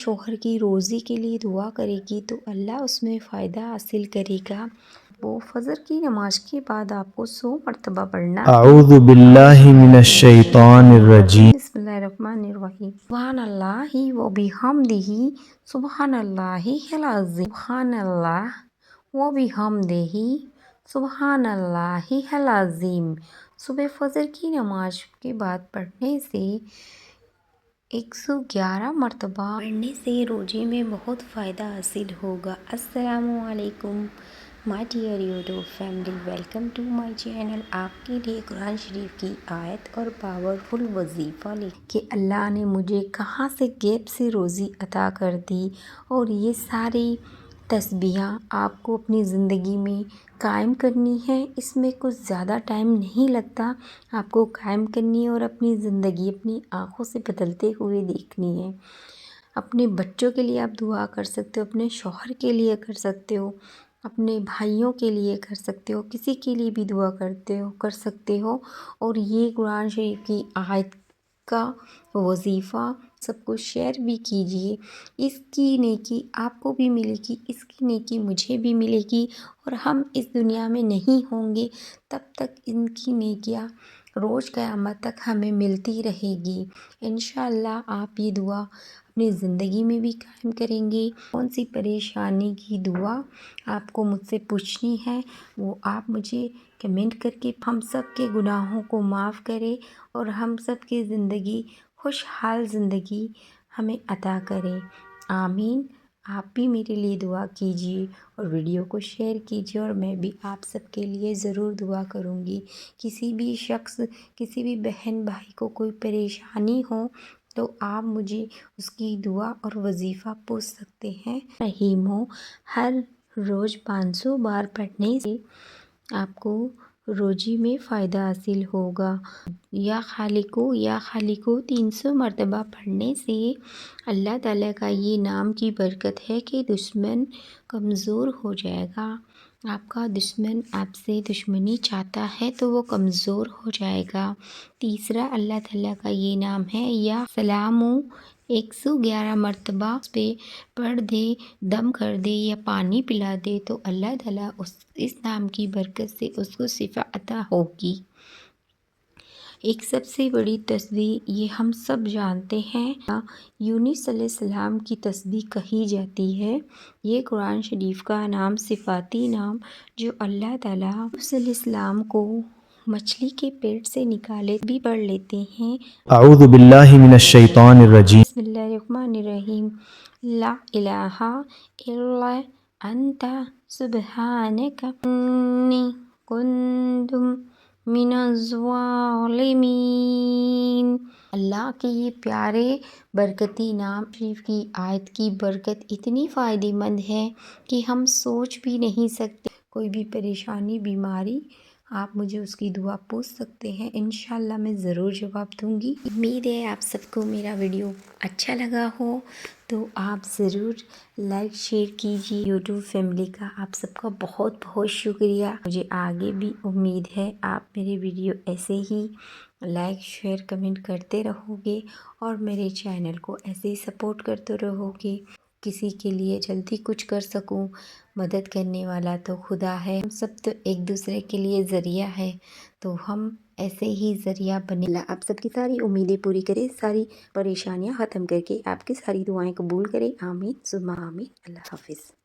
شوہر کی روزی کے لیے دعا کرے گی تو اللہ اس میں فائدہ حاصل کرے گا۔ وہ فجر کی نماز کے بعد آپ کو 100 مرتبہ پڑھنا ہے۔ اعوذ باللہ من الشیطان الرجیم۔ بسم اللہ الرحمن الرحیم۔ سبحان اللہ و بحمدہ، سبحان اللہ العظیم، سبحان اللہ و بحمدہ، سبحان اللہ العظیم۔ صبح فجر کی نماز کے بعد پڑھنے سے 111 مرتبہ پڑھنے سے روزے میں بہت فائدہ حاصل ہوگا۔ السلام علیکم my dear YouTube family, welcome to my channel. آپ کے لیے قرآن شریف کی آیت اور پاورفل وظیفہ لے کہ اللہ نے مجھے کہاں سے گیپ سے روزی عطا کر دی، اور یہ ساری تسبیحاں آپ کو اپنی زندگی میں قائم کرنی ہے۔ اس میں کچھ زیادہ ٹائم نہیں لگتا، آپ کو قائم کرنی ہے اور اپنی زندگی اپنی آنکھوں سے بدلتے ہوئے دیکھنی ہے۔ اپنے بچوں کے لیے آپ دعا کر سکتے ہو، اپنے شوہر کے لیے کر سکتے ہو، اپنے بھائیوں کے لیے کر سکتے ہو، کسی کے لیے بھی دعا کر سکتے ہو۔ اور یہ قرآن شریف کی آیت کا وظیفہ سب کو شیئر بھی کیجیے۔ اس کی نیکی آپ کو بھی ملے گی، اس کی نیکی مجھے بھی ملے گی، اور ہم اس دنیا میں نہیں ہوں گے تب تک ان کی نیکیاں روز قیامت تک ہمیں ملتی رہے گی۔ انشاءاللہ آپ یہ دعا اپنی زندگی میں بھی قائم کریں گے۔ کون سی پریشانی کی دعا آپ کو مجھ سے پوچھنی ہے وہ آپ مجھے کمنٹ کر کے ہم سب کے گناہوں کو معاف کرے، اور ہم سب کی زندگی خوشحال زندگی ہمیں عطا کرے، آمین۔ آپ بھی میرے لیے دعا کیجیے اور ویڈیو کو شیئر کیجیے، اور میں بھی آپ سب کے لیے ضرور دعا کروں گی۔ کسی بھی شخص، کسی بھی بہن بھائی کو کوئی پریشانی ہو تو آپ مجھے اس کی دعا اور وظیفہ پوچھ سکتے ہیں۔ رحیم ہو، ہر روز 500 بار پڑھنے سے آپ کو روزی میں فائدہ حاصل ہوگا۔ یا خالقو 300 مرتبہ پڑھنے سے اللہ تعالیٰ کا یہ نام کی برکت ہے کہ دشمن کمزور ہو جائے گا۔ آپ کا دشمن آپ سے دشمنی چاہتا ہے تو وہ کمزور ہو جائے گا۔ تیسرا اللہ تعالیٰ کا یہ نام ہے یا سلام، 111 مرتبہ اس پہ پڑھ دے، دم کر دے یا پانی پلا دے تو اللہ تعالیٰ اس نام کی برکت سے اس کو شفا عطا ہوگی۔ ایک سب سے بڑی تسبیح یہ ہم سب جانتے ہیں، یونس علیہ السلام کی تسبیح کہی جاتی ہے۔ یہ قرآن شریف کا نام، صفاتی نام جو اللہ تعالیٰ یونس علیہ السلام کو مچھلی کے پیٹ سے نکالے بھی پڑھ لیتے ہیں۔ اعوذ باللہ من الشیطان الرجیم۔ بسم اللہ الرحمن الرحیم۔ لا الہ الا انت سبحانک انی کنت من الظالمین۔ اللہ کے یہ پیارے برکتی نام شریف کی آیت کی برکت اتنی فائدہ مند ہے کہ ہم سوچ بھی نہیں سکتے۔ کوئی بھی پریشانی، بیماری، آپ مجھے اس کی دعا پوچھ سکتے ہیں، انشاءاللہ میں ضرور جواب دوں گی۔ امید ہے آپ سب کو میرا ویڈیو اچھا لگا ہو تو آپ ضرور لائک شیئر کیجیے۔ یوٹیوب فیملی کا آپ سب کا بہت بہت شکریہ۔ مجھے آگے بھی امید ہے آپ میرے ویڈیو ایسے ہی لائک شیئر کمنٹ کرتے رہو گے، اور میرے چینل کو ایسے ہی سپورٹ کرتے رہو گے۔ کسی کے لیے جلدی کچھ کر سکوں، مدد کرنے والا تو خدا ہے، ہم سب تو ایک دوسرے کے لیے ذریعہ ہے، تو ہم ایسے ہی ذریعہ بنے۔ اللہ آپ سب کی ساری امیدیں پوری کرے، ساری پریشانیاں ختم کر کے آپ کی ساری دعائیں قبول کرے، آمین ثم آمین۔ اللہ حافظ۔